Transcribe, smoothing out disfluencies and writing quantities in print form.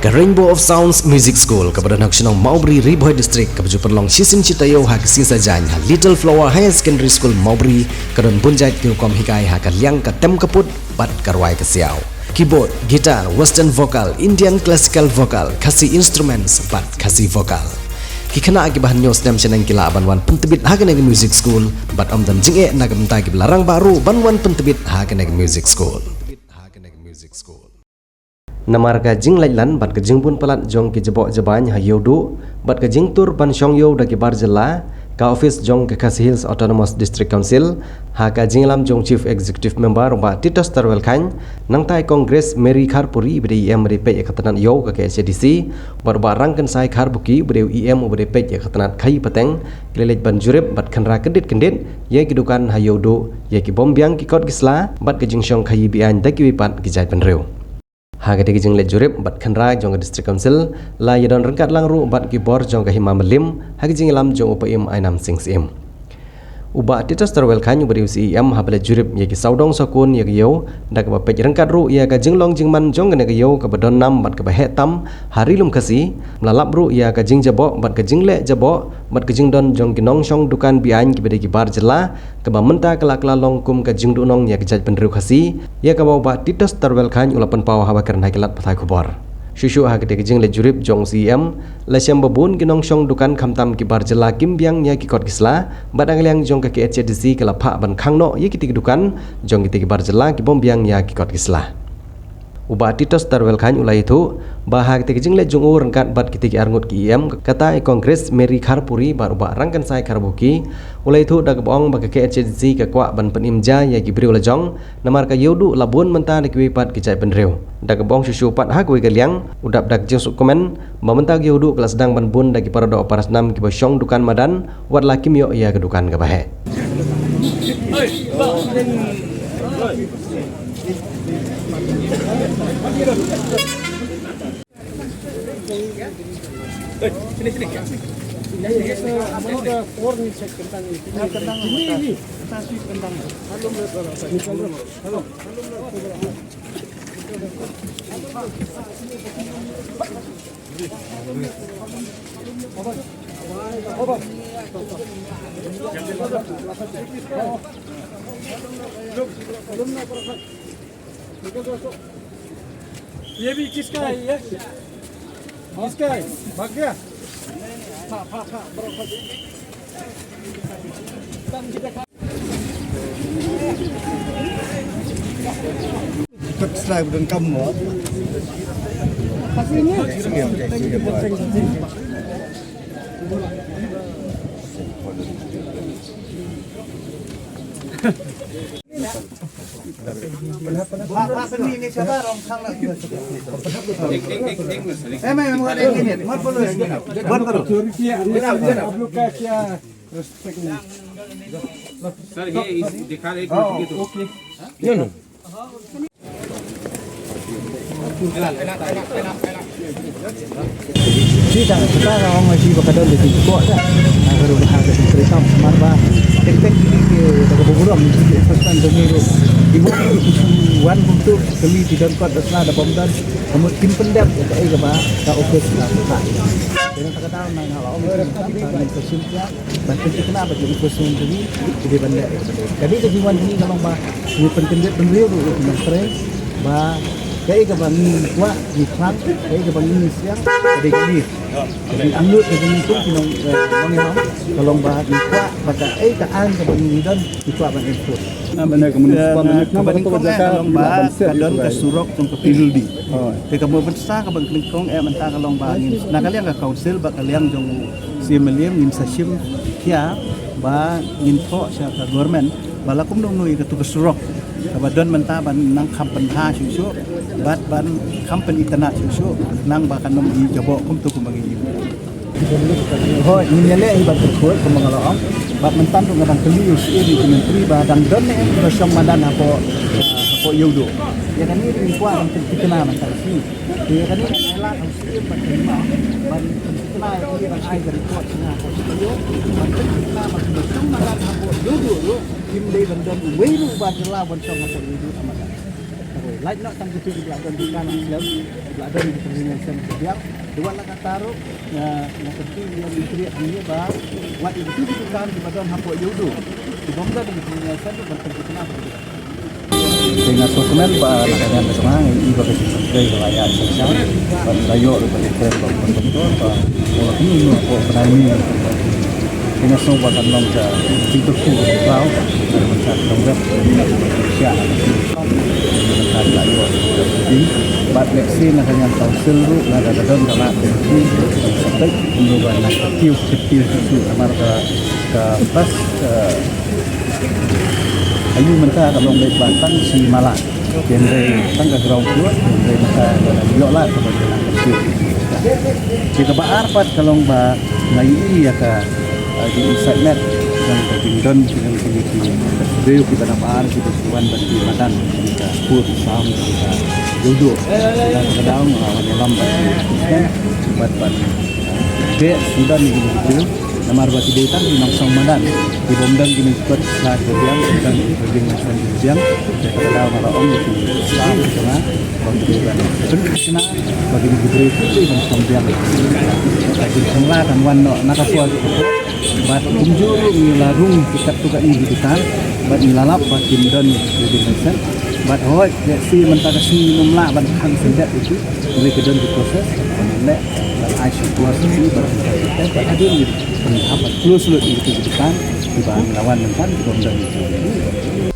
ke Rainbow of Sounds Music School kepada Nasional Maubri Riboy District kepada perlong sisin citayo ha kesin sajanya Little Flower Higher Secondary School Maubri kedon bunjai tiukom hikai ha kaliang ke tem keput bat karwai ke siau keyboard, gitar, western vocal, Indian classical vocal, kasih instruments bat kasih vocal kikena akibat news dan senang kila banwan pentebit ha kena music school bat om dan jinge nak mentai ke larang baru banwan pentebit ha kena music school Namar ka jing lailan bat ka jing pun pelat jong ki jebok jebany ha yodu bat ka jing tur ban syong yo da ki barjela ka office jong ke Khasi Hills Autonomous District Council ha ka jing lam jong chief executive member ba Titus Tarwel Khan nang tai congress Mary Kharpuri bri em ri pe khatanan yo ka KCDC bar ba rangkan sai Kharbuki bri em bri pe khatanan khai pateng kelej ban jurep bat khanra kedit kendit ye ki dukan ha yodu ye ki bombyang ki kot gisla bat ka jing syong khai bian da ki wipat ki jai pan reu Haga tegi jeng le jurip bat khanra jong district council la yadon rengkat langru bat ki bor jong ka hima melim hagi jeng lam jong upaim ainam sing sim uba Titus Tarwel Khan beri UCM habla jurip ye ki saudong sokun ye ki yo dak ba pej rengkat ru ye ka jenglong jingman jong ne ka yo ka badon nam bat ka ba hetam hari lum khasi melalap ru ye ka jing jabok bat ka jingle jabok bat ka jing don jong ki nong shong dukan bian ki bede ki bar jela ka ba menta kala kala long kum ka jing du nong ye ka jaj penru khasi ye ka ba Titus Tarwel Khan ulapan paw hawa kerna kilat pathai khobor Shushu ha kete jing le jurip jong CM la syam babun ginong shong dukan khamtam ki barjela kimbyang nya ki kot kisla badang liang jong ka KCDC kala pha ban khangno ye ki dukan jong ki barjela ki bombyang nya ki kot kisla uba Titus Tarwel Khan ulai itu bah kete jing le jong rangkat bat ki arngut ki em kata Congress Mary Kharpuri bar uba rangkan sai Kharbuki ulai itu dag bong ba KCDC ka kwa ban penimja ye ki briu la jong namar ka yodu labun menta ki wipat ki jai penreu dag bong susu pat ha koi kaliang udap dag jeng komen mamenta ki yodu kelas sedang ban bun dagi para do paras nam ki bosyong dukan madan wat la kim yo ya ke dukan ka bahe ये भी किसका है ये किसका है भाग गया Cất slide bên cầm nữa. Sir ये दिखा रहे हैं okay Kita orang masih berkadang di kuat dah. Kalau bahasa cerita marba, tek-tek ini kita berburam di pesan demi ibu wan untuk kali tidak kuat dasar ada pemdan, kamu simpen dap kita ke bah, kita okus lah. Jangan tak tahu nang kalau orang kita kesimpulan, bahkan kenapa jadi kesimpulan jadi benda. Jadi kesimpulan ini kalau bah, ini penting beliau tu dengan stres, bah Kaya ka bang kuat di klang, kaya ka bang ini siang, ada gini. Jadi anut itu kinong bangiham, kalau bah di kuat, maka kaan ka bang ini dan di kuat bang input. benar kemudian Kabang kong kalau bah kadon ka surok tong ka pildi. Kaya ka mo bensa ka bang kong menta kalau bah ini. Nah kalian ka council ba kalian jong si meliam nim sasim kia bah info sa ka government balakum dong nui ka tu ka surok. Kabadon menta ban nang kampen ha susu bat ban kampen internet susu nang bakan nom di jabok kum tu kum bagi hoi nyele ibat kuat kum ngalong bat mentan tu ngadang keli usi di menteri badang don ne bersama madan apa yudo ya kan ini kuat untuk kenal masa sini ya kan ini alat usi bat lima ban kenal dia ban ai dari kuat sini apa yudo ban kenal ban bersama madan apa yudo kim dei dan wei lu ba jela ban sama apa yudo sama Light nak tang kutu di belakang di kanan Islam, di belakang di perlingasan dia. Dua lah kataru yang penting yang dikriat ini bah buat itu di kan di badan hapok yudu. Di bangga di perlingasan tu berkenaan. Dengan sosmed bah nakanya bersama ibu kasih subscribe ke layar sosial. Layo lebih keren betul bah. Kalau ini mau penani dengan semua tanam ke tiktok tu kau mencari donggap Indonesia mencari layu jadi bat leksi nakanya tausil lu ada dalam dalam itu sampai menurut nak kecil itu amar ke pas ayu mentah kalau baik batang si malah genre tangga ground floor dari mentah yo lah kemudian kecil jika baar pas kalau ba ngai ya ka di inside yang tertinggal dengan tinggi beliau kita dapat kita tuan bagi madan kita pur sam kita duduk dan kadang melawan lambat kan cepat be sudah nih beliau nomor batu detan di nangsang madan di bomdan di ikut saat berdiam dan berdiam macam berdiam kadang melawan itu sam sama batu detan bersama bagi diberi itu yang sambiang lagi semula dan wan nakasual bat kunjuru milarung kitab tu kan digital bat milalap bat kimdan di Indonesia bat hoy ya si mentara si numla bat hang sedat itu boleh kedon di proses nek dan aisyah kuasa si bat ada ni apa close lu itu digital di bahan lawan mentan komdan itu